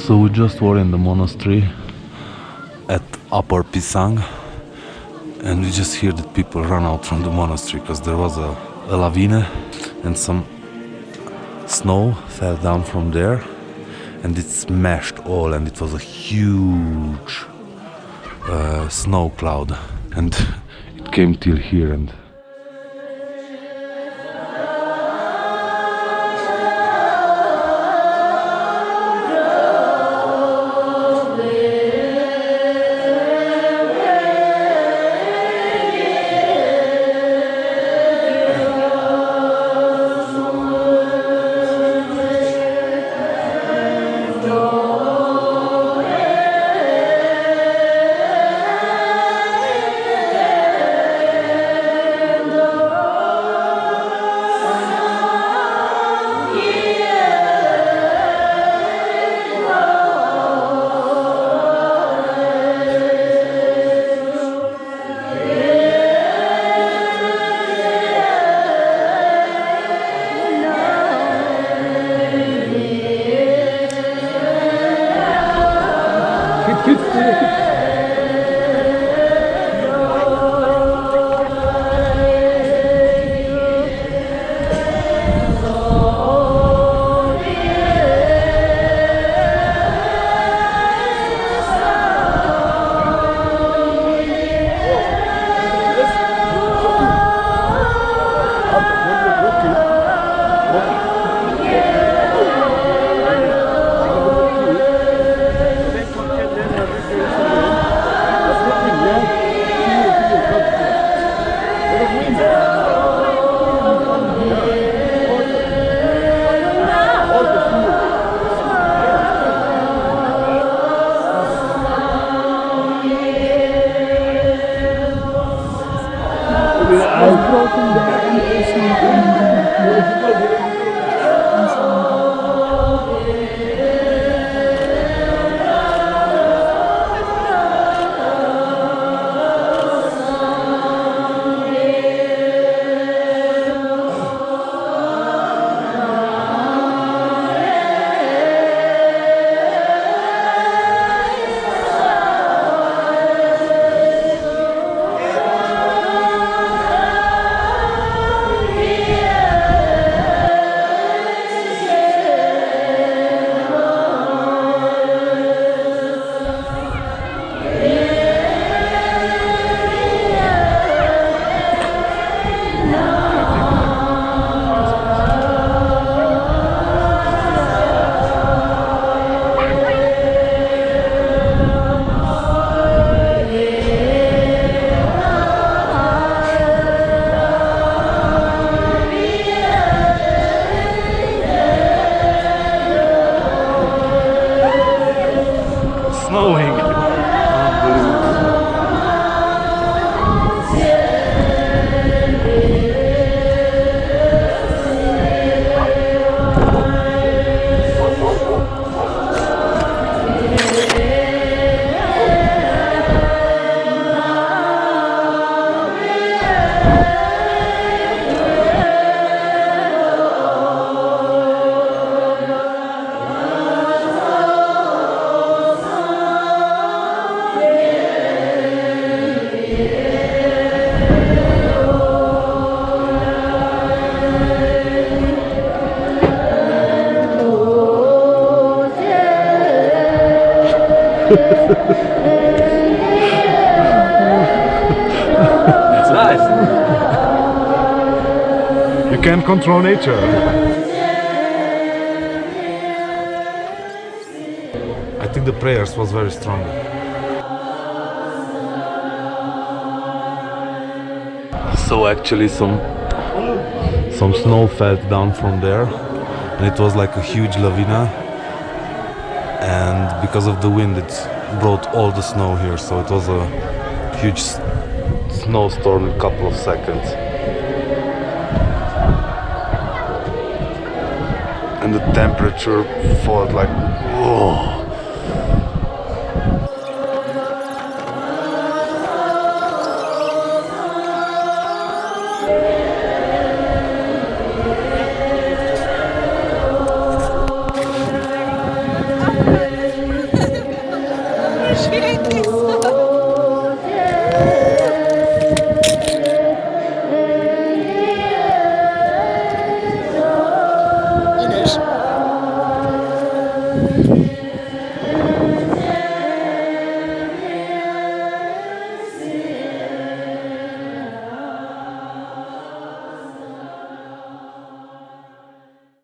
So we just were in the monastery at Upper Pisang, and we just hear that people run out from the monastery because there was a lavine and some snow fell down from there and it smashed all, and it was a huge snow cloud, and it came till here. And snowing. It's nice. You can't control nature. I think the prayers was very strong. So actually some snow fell down from there, and it was like a huge lavina, and because of the wind it brought all the snow here, so it was a huge snowstorm in a couple of seconds. And the temperature felt like, whoa.